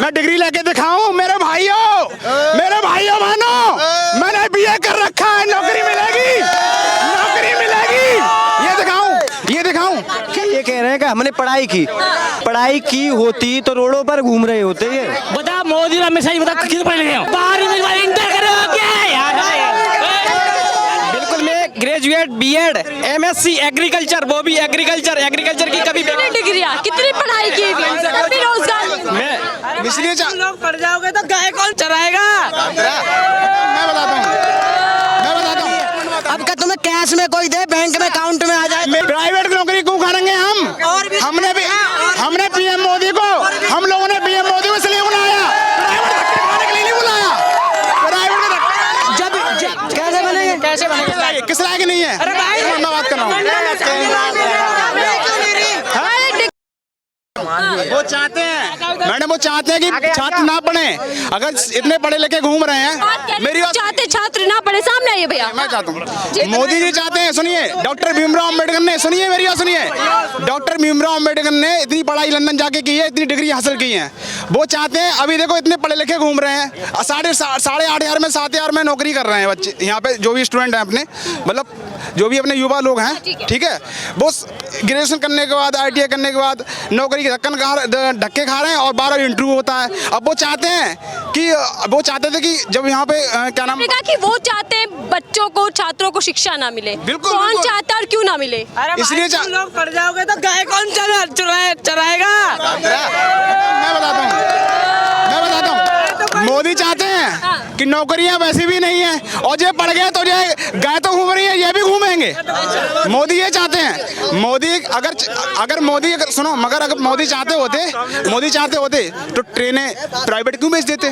मैं डिग्री लेके दिखाऊं मेरे भाइयों मानो, मैंने बीए कर रखा है, नौकरी मिलेगी, ये दिखाऊं। ये कह रहे हैं कि हमने पढ़ाई की होती तो रोडों पर घूम रहे होते ये। बता मोदी हमेशा ही बता कितने पढ़े लिखे हो? बाहर इंटर करो क्या यार? बिल्कुल, मैं ग्रेजुएट बीएड एमएससी एग्रीकल्चर, वो भी एग्रीकल्चर की कभी डिग्रियां, कितनी पढ़ाई की हुई, कभी रोजगार मैं इसलिए लोग पढ़ जाओगे तो गाय कौन चराएगा? मैं बताता हूँ अब क्या तुम्हें कैश में कोई दे, बैंक में अकाउंट में आ जाए? प्राइवेट नौकरी क्यों करेंगे हमने पीएम मोदी को, हम लोगों ने पीएम मोदी को इसलिए बुलाया, प्राइवेट धक्के खाने के लिए नहीं बुलाया। कैसे बनेंगे? किस लायक नहीं है? मैं बात कर रहा हूँ। वो चाहते हैं मैडम, वो चाहते हैं कि छात्र ना पढ़े। अगर इतने पढ़े लिखे घूम रहे हैं, मेरी बात चाहते छात्र ना पढ़े, सामने आइए भैया। मैं चाहता हूँ, मोदी जी चाहते हैं, सुनिए, डॉक्टर भीमराव अम्बेडकर ने, सुनिए मेरी बात सुनिए, डॉक्टर भीमराव अम्बेडकर ने इतनी पढ़ाई लंदन जाके की है, इतनी डिग्री हासिल की है। वो चाहते हैं, अभी देखो इतने पढ़े लिखे घूम रहे हैं, 8,500 में 7,000 में नौकरी कर रहे हैं बच्चे यहाँ पे, जो भी स्टूडेंट हैं अपने, मतलब जो भी अपने युवा लोग हैं, ठीक है, वो ग्रेजुएशन करने के बाद, ITI करने के बाद नौकरी के धक्के खा रहे हैं और 12 इंटरव्यू होता है। अब वो चाहते थे कि जब यहाँ पे क्या नाम, कि वो चाहते हैं बच्चों को, छात्रों को शिक्षा ना मिले। बिल्कुल, कौन बिल्कुल। चाहता है और क्यों ना मिले? इसलिए लोग पढ़ जाओगे तो गाय कौन चराएगा? मैं बताता हूँ, मोदी चाहते हैं कि नौकरियां वैसी भी नहीं है, और जो पढ़ गए तो जो गाय तो घूम रही है, ये भी घूमेंगे। मोदी ये चाहते हैं। सुनो, मगर अगर मोदी चाहते होते तो ट्रेनें प्राइवेट क्यों बेच देते?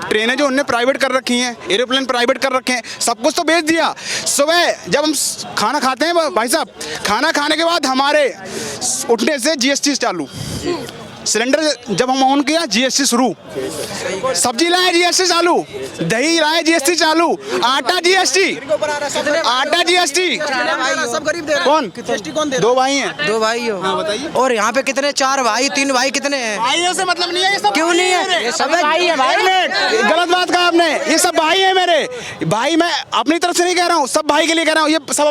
ट्रेनें जो उनने प्राइवेट कर रखी हैं, एरोप्लेन प्राइवेट कर रखे हैं, सब कुछ तो बेच दिया। सुबह जब हम खाना खाते हैं भाई साहब, खाना खाने के बाद हमारे उठने से GST चालू, सिलेंडर जब हम ऑन किया GST शुरू, सब्जी लाए GST चालू, दही लाए GST चालू, आटा GST, सब गरीब दे रहे हैं। कौन? GST कौन दे रहा है? 2 भाई हैं। 2 भाई हो? हाँ, बताइए। और यहाँ पे कितने? 4 भाई, 3 भाई, कितने हैं? भाइयों से मतलब नहीं है, ये सब क्यों नहीं है? ये सब भाई है। भाई गलत बात कहा आपने, ये सब भाई है मेरे भाई। मैं अपनी तरफ से नहीं कह रहा हूँ, सब भाई के लिए कह रहा हूँ। ये सब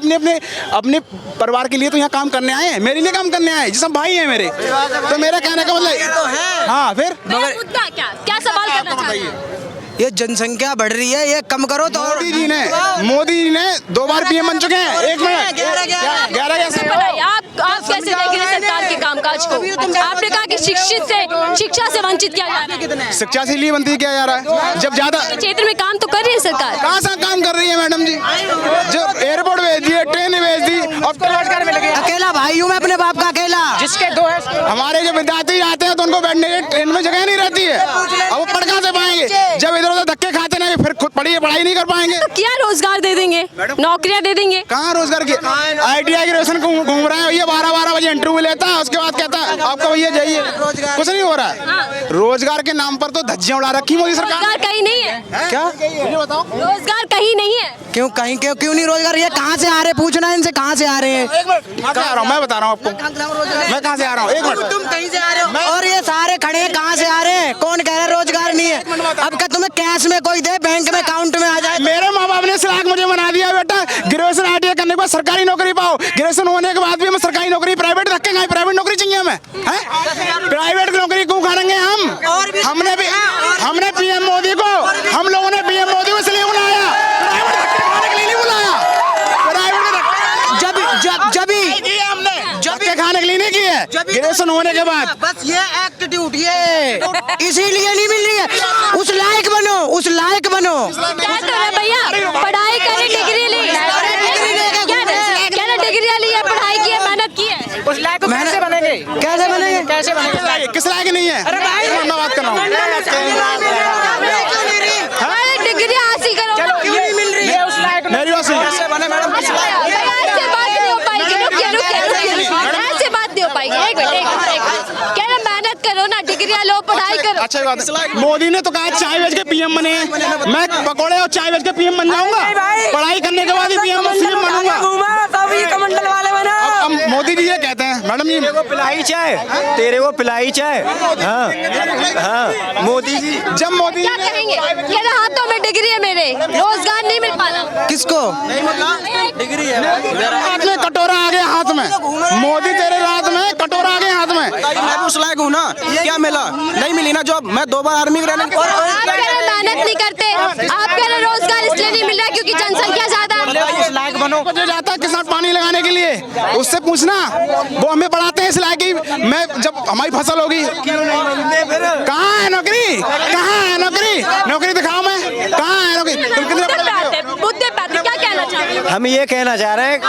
अपने परिवार के लिए तो यहाँ काम करने आए हैं, मेरे लिए काम करने आए, ये सब भाई है मेरे। तो मेरा कहने का मतलब हाँ, फिर मुद्दा क्या सवाल करना चाहते हैं? ये जनसंख्या बढ़ रही है, ये कम करो तो। मोदी जी ने 2 बार PM बन चुके हैं। 1 मिनट, 11 आप कैसे देख रहे हैं सरकार के कामकाज को? आपने कहा कि शिक्षा से वंचित किया जा रहा है। शिक्षा से लिए वंचित किया जा रहा है। जब ज्यादा क्षेत्र में काम तो कर रही है सरकार, कहाँ सा काम कर रही है मैडम जी? जब एयरपोर्ट भेज दिए, ट्रेन भेज दी, और रोजगार मिल गया। अकेला भाई हूँ मैं, अपने बाप का अकेला। जिसके 2 है। हमारे जो विद्यार्थी आते हैं तो उनको बैठने के ट्रेन में जगह नहीं रहती है, अब वो पढ़ कहाँ से पाएंगे? जब इधर उधर धक्के खाते नहीं, फिर खुद पढ़ाई नहीं कर पाएंगे। तो क्या रोजगार दे देंगे, नौकरियां दे देंगे? कहाँ रोजगार की? ITI ग्रेजुएशन घूम रहे हैं भैया, 12 बजे इंटरव्यू लेता है, उसके बाद कहता है आपका भैया जाइए, कुछ नहीं हो रहा है। रोजगार के नाम पर तो धज्जियां उड़ा रखी मोदी सरकार। रोजगार कहीं नहीं है। क्या? मुझे बताओ, रोजगार कहीं नहीं है। क्यों नहीं रोजगार? ये कहाँ से आ रहे? पूछना इनसे, कहाँ से आ रहे हैं? कहाँ से आ रहा हूँ मैं बता रहा हूँ आपको, मैं कहाँ से आ रहा हूँ। 1 मिनट, तुम कहीं से आ रहे हो और ये सारे खड़े हैं, कहाँ से आ रहे हैं? कौन कह रहा है रोजगार नहीं है? अब क्या तुम्हें कैश में कोई दे, बैंक में अकाउंट में आ जाए? मेरे माँ बाप ने सलाह मुझे बना दिया बेटा, ग्रेजुएशन ITI करने के बाद सरकारी नौकरी पाओ। ग्रेजुएशन होने के बाद भी हमें सरकारी नौकरी, प्राइवेट धक्के खाए, प्राइवेट नौकरी चाहिए हमें, हैं? प्राइवेट नौकरी क्यों करेंगे हम? हमने PM मोदी को, हम लोगों ने PM मोदी को इसलिए बुलाया, प्राइवेट धक्के खाने के लिए नहीं बुलाया। धक्के खाने के लिए नहीं किए, ग्रेजुएशन होने के बाद। बस ये एटीट्यूड, ये इसीलिए नहीं मिल रही है। उस लायक बनो। क्या कर रहे भैया? पढ़ाई करी, डिग्री ली, डिग्री ली है, पढ़ाई की है, मेहनत की है, उस लायक कैसे बनेंगे? किस लायक नहीं है? मैं बात कर रहा हूँ। डिग्री हासिल करो। क्यों नहीं मिल रही है? उस लायक मेरी बात सुनिए, ऐसे बात नहीं हो पाएगी। ऐसे बात नहीं हो पाएगी। एक मिनट, क्या ना, मेहनत करो ना, डिग्रियां लो, पढ़ाई करो। अच्छा बात है, मोदी ने तो कहा चाय बेच के PM बने हैं, मैं पकौड़े और चाय बेच के PM बन जाऊंगा? पढ़ाई करने के बाद ही PM बनूंगा। कमंडल वाले बना। अब मोदी जी ये कहते हैं मैडम जी पिलाई चाय, तेरे को पिलाई चाय। हाँ हाँ, मोदी जी जब मोदी क्या कहेंगे? कह रहे हाथों में डिग्री है मेरे, रोजगार नहीं मिल पा रहा। किसको? हाथ में कटोरा आ गया हाथ में, मोदी तेरे हाथ में कटोरा आ गया हाथ में। मैं उस लायक हूँ ना, क्या मिला? नहीं मिली ना जॉब। मैं 2 बार आर्मी में रहने आप कह रहे मेहनत नहीं करते, आप कह रहे रोजगार इसलिए नहीं मिल रहा क्योंकि जनसंख्या ज्यादा है। इस लायक बनो जो जाता है किसान पानी लगाने के लिए, उससे पूछना, वो हमें पढ़ाते हैं इस लायक की। मैं जब हमारी फसल होगी, कहाँ है नौकरी? कहाँ है नौकरी? नौकरी दिखाओ, मैं कहाँ है नौकरी? तुम कितने पढ़े लिखे हो? मुद्दे पे आते, क्या कहना चाहते हैं? हम ये कहना चाह रहे हैं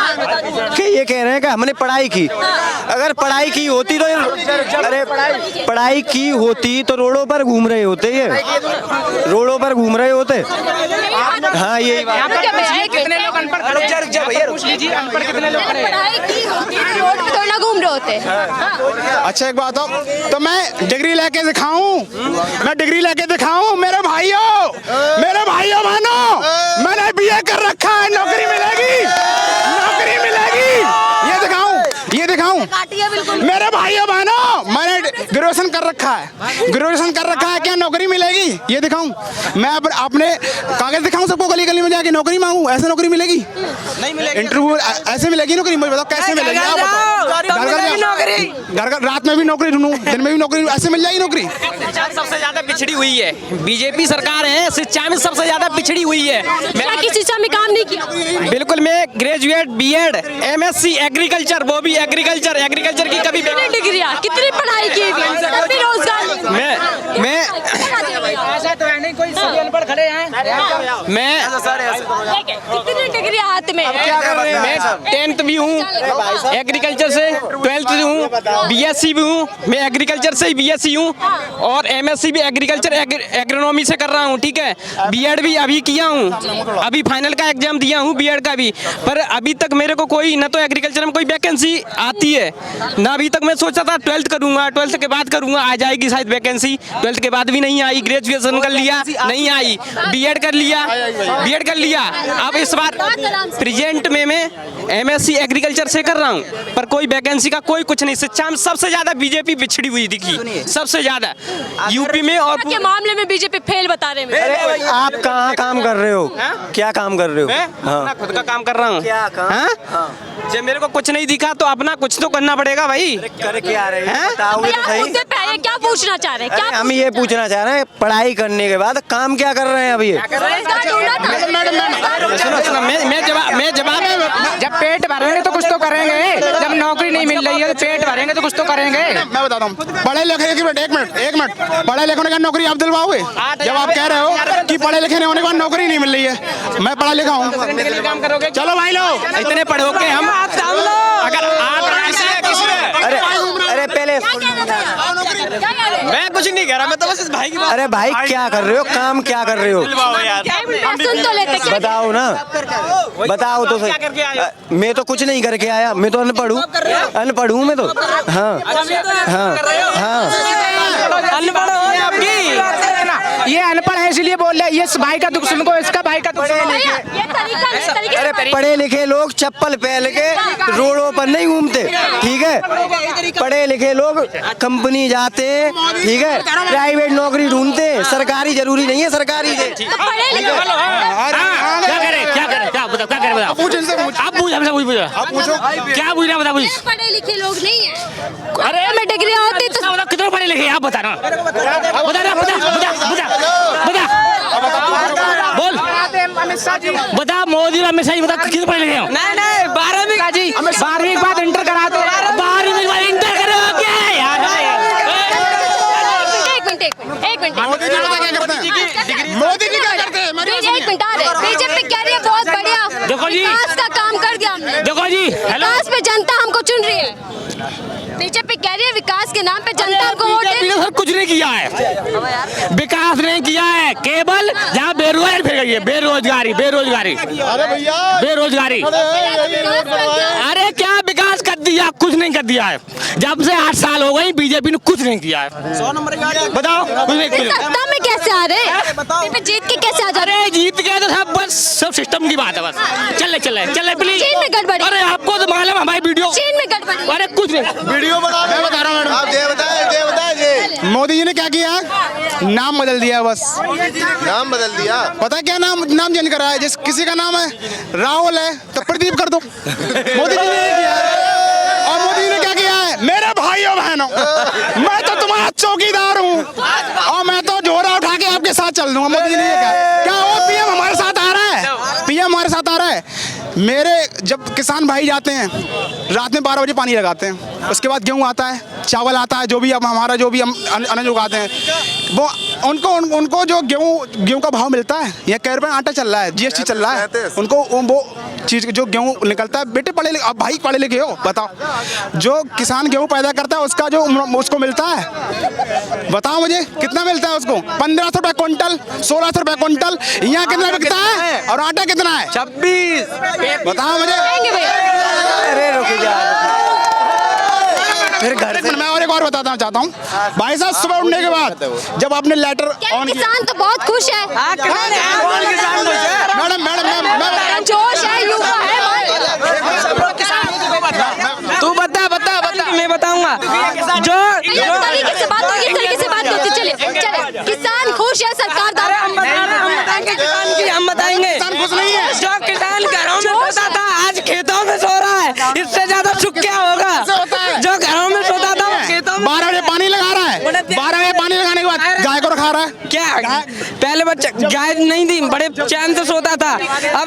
कि ये कह रहे हैं कि हमने पढ़ाई की। अगर पढ़ाई की होती तो अरे पढ़ाई की होती तो रोडों पर घूम रहे होते, ये रोडों पर घूम रहे होते। हाँ यही बात। कितने लोग अनपढ़ पढ़ाई की होती है, रोड पे थोड़ा घूम रहे होते। अच्छा एक बात हो, तो मैं डिग्री लेके दिखाऊं, मैं डिग्री लेके दिखाऊं मेरे भाइयों बहनों, मैंने बीए कर रखा है, नौकरी मिलेगी, नौकरी मिलेगी, ये दिखाऊं मेरे भाइयों बहनों, मैंने ग्रेजुएशन कर रखा है, क्या नौकरी मिलेगी? ये दिखाऊं मैं? अपने कागज दिखाऊं सबको, गली गली में जाके नौकरी मांगू? ऐसे नौकरी मिलेगी? नहीं मिलेगी। इंटरव्यू ऐसे मिलेगी नौकरी? मुझे बताओ कैसे मिलेगी? आप बताओ। घर रात में भी नौकरी ढूंढूं, दिन में भी नौकरी, ऐसे मिल जाएगी नौकरी? सबसे ज्यादा पिछड़ी हुई है बीजेपी सरकार है, शिक्षा में सबसे ज्यादा पिछड़ी हुई है। क्या किसी शिक्षा में काम नहीं किया? बिल्कुल, मैं ग्रेजुएट बीएड एमएससी एग्रीकल्चर, वो भी एग्रीकल्चर की कभी कितनी डिग्रियां, कितनी पढ़ाई की हुई, तब भी रोजगार मैं ऐसा तो है नहीं, कोई सभी अनपढ़ खड़े हैं। कितनी डिग्री हाथ में? मैं 10th भी हूँ एग्रीकल्चर से, 12th भी हूँ, बीएससी भी हूँ, मैं एग्रीकल्चर से ही बीएससी हूँ, और एमएससी भी एग्रीकल्चर एग्रोनॉमी से कर रहा हूँ। ठीक है, बीएड भी अभी किया हूँ, अभी फाइनल का एग्जाम दिया हूँ बीएड का भी, पर अभी तक मेरे को कोई न तो एग्रीकल्चर में कोई वैकेंसी आती है ना। अभी तक मैं सोचा था 12th करूँगा, 12th के बाद करूँगा, आ जाएगी शायद वैकेंसी। 12th के बाद भी नहीं आई, ग्रेजुएशन कर लिया नहीं आई, बीएड कर लिया, अब इस बार प्रेजेंट में मैं एमएससी एग्रीकल्चर से कर रहा हूँ, पर कोई वैकेंसी का कोई कुछ नहीं। शिक्षा में सबसे ज्यादा बीजेपी पिछड़ी हुई दिखी, सबसे ज्यादा यूपी में। और के मामले में बीजेपी फेल बता रहे हैं। अरे आप कहाँ काम कर रहे हो? क्या काम कर रहे हो? मैं अपना खुद का काम कर रहा हूँ। क्या काम? जब मेरे को कुछ नहीं दिखा तो अपना कुछ तो करना पड़ेगा भाई। कर क्या रहे हैं? हैं? बताओगे तो सही। मुद्दे पे आइए, क्या पूछना चाह रहे हैं? क्या हम ये पूछना चाह रहे हैं, पढ़ाई करने के बाद काम क्या कर रहे हैं अभी? रोजगार ढूंढना था। सुनो, मैं जवाब जब पेट भरेंगे तो कुछ तो करेंगे, जब नौकरी नहीं मिल रही है तो पेट भरेंगे तो कुछ तो करेंगे। मैं बताता हूँ, पढ़े लिखे एक मिनट पढ़े लिखे होने का नौकरी आप दिलवाओगे? जब आप कह रहे हो कि पढ़े लिखे होने के बाद नौकरी नहीं मिल रही है, मैं पढ़ा लिखा हूँ, चलो भाई लोग इतने पढ़ोगे हम, अगर अरे पहले मैं कुछ नहीं कह रहा, मैं तो बस इस भाई की बात। अरे भाई क्या कर रहे हो? काम क्या कर रहे हो? सुन तो लेते, क्या बताओ ना, बताओ तो सही। मैं तो कुछ नहीं करके आया, मैं तो अनपढ़ हूँ मैं तो। हाँ अनपढ़ हो आपकी, ये अनपढ़ है इसलिए बोल रहे, ये भाई का दुख सुनको, इसका भाई का दुख सुनको। ये तरीके अरे पढ़े लिखे लोग चप्पल पहन के रोडों पर नहीं घूमते, ठीक है? पढ़े लिखे लोग कंपनी जाते हैं, ठीक है, प्राइवेट नौकरी ढूंढते, सरकारी जरूरी नहीं है सरकारी से। पढ़े लिखे आप पूछ क्या पूछ रहा बता। पढ़े लिखे लोग नहीं है। अरे मैं डिग्री होती तो कितने पढ़े लिखे आप बता ना, बोल बता। मोदी और अमित शाह बता कितने पढ़े लिखे हो? नहीं 12वीं का जी, 12वीं के बाद इंटर करा दो, 12वीं के बाद इंटर करो क्या यार? एक मिनट मोदी जी पता क्या करते हैं? मोदी जी क्या करते हैं? एक मिनट आ रहे, बीजेपी कह रही है बहुत बढ़िया देखो जी, विकास का काम कर दिया हमने। देखो जी, हेलो, विकास पे जनता हमको चुन रही है। बीजेपी कह रही है विकास के नाम पे जनता हमको वोट दे। सर कुछ नहीं किया है, विकास नहीं किया है, केवल जहाँ बेरोजगारी फिर गई है, बेरोजगारी अरे भैया बेरोजगारी। अरे क्या विकास कर दिया? कुछ नहीं कर दिया है। जब से 8 साल हो गए बीजेपी ने कुछ नहीं किया है। 100 नंबर की बताओ कुछ नहीं किया। सत्ता में कैसे आ रहे हैं? जीत के कैसे आ जा रहे हैं? अरे जीत गए तो सब बस सब सिस्टम की बात है बस। चले प्लीज। चीन में गड़बड़ी। अरे आपको तो मालूम जब हमारी वीडियो चीन में गड़बड़ी है। अरे कुछ नहीं वीडियो बना मैं बता रहा हूँ मैडम, आप दे बताए मोदी जी ने क्या किया, नाम बदल दिया बस। नाम बदल दिया। पता है क्या नाम चेंज करा है? जिस किसी का नाम है राहुल है तो प्रदीप कर दो। मोदी जी ने ये किया है। और मोदी जी ने क्या किया है? मेरे भाइयों बहनों, मैं तो तुम्हारा चौकीदार हूँ और मैं तो झोरा उठा के आपके साथ चल दूंगा। मोदी जी ने ये कहा। क्या वो पीएम हमारे साथ आ रहा है? पीएम हमारे साथ आ रहा है। मेरे जब किसान भाई जाते हैं रात में 12 बजे पानी लगाते हैं, उसके बाद गेहूँ आता है, चावल आता है, जो भी अब हमारा जो भी हम अनाज उगाते हैं वो उनको जो गेहूँ का भाव मिलता है, या कै रुपये आटा चल रहा है, जीएसटी चल रहा है, उनको वो चीज़ जो गेहूँ निकलता है। बेटे पढ़े लिखे, आप भाई पढ़े लिखे हो, बताओ जो किसान गेहूँ पैदा करता है उसका जो उसको मिलता है, बताओ मुझे कितना मिलता है उसको? 1500 रुपये क्विंटल, 1600 रुपये क्विंटल। यहाँ कितना बिकता है और आटा कितना है? 26। बताओ मुझे। अरे रुक जा, फिर घर से मैं और एक और बताना चाहता हूँ भाई साहब, सुबह उठने के बाद जब आपने लेटर ऑन किया, किसान तो बहुत खुश है। मैडम जोश है, युवा है। तू बता मैं बताऊंगा। जो इस तरीके से बात होगी, इस तरीके से बात होती। चलिए किसान खुश है, सरकार दावा। हम बताएंगे किसान खुश नहीं है। जो किसान घरों में सोता था आज खेतों में सो रहा है, इससे ज्यादा सुख क्या होगा? जो घरों में सोता था वो खेतों में 12 बजे पानी लगा रहा है, 12 बजे पानी लगाने के बाद गाय को रखा रहा है। क्या पहले बच्चे गाय नहीं थी, बड़े चैन से सोता था, अब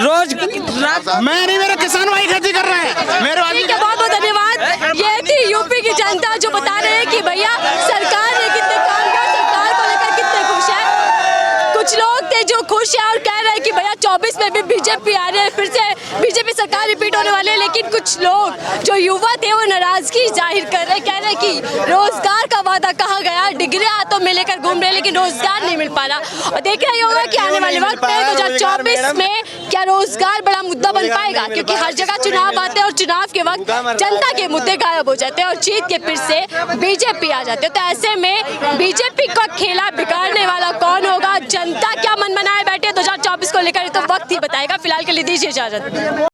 रोज मैं नहीं, मेरे किसान भाई खेती कर रहे हैं, मेरे भाई। ठीक है, बहुत बहुत धन्यवाद। ये थी यूपी की जनता जो बता रहे हैं कि भैया सरकार ने कितने काम किया, सरकार को लेकर कितने खुश है। कुछ लोग थे जो खुश है और कह रहे हैं कि भैया 24 में भी बीजेपी आ रहे हैं, फिर से बीजेपी सरकार रिपीट होने वाली है। लेकिन कुछ लोग जो युवा थे वो नाराजगी जाहिर कर रहे हैं, कह रहे हैं कि रोजगार का वादा कहा गया, डिग्रियां हाथों में लेकर घूम रहे लेकिन रोजगार नहीं मिल पा रहा। और देख रहे होगा कि आने वाले वक्त में 2024 में क्या रोजगार बड़ा मुद्दा बन पाएगा, क्योंकि हर जगह चुनाव आते हैं और चुनाव के वक्त जनता के मुद्दे गायब हो जाते हैं और जीत के फिर से बीजेपी आ जाते हैं। तो ऐसे में बीजेपी का खेला बिगाड़ने वाला कौन होगा, जनता क्या मन बनाए बैठे 2024 को लेकर, तो वक्त ही बताएगा। फिलहाल के लिए दीजिए इजाजत।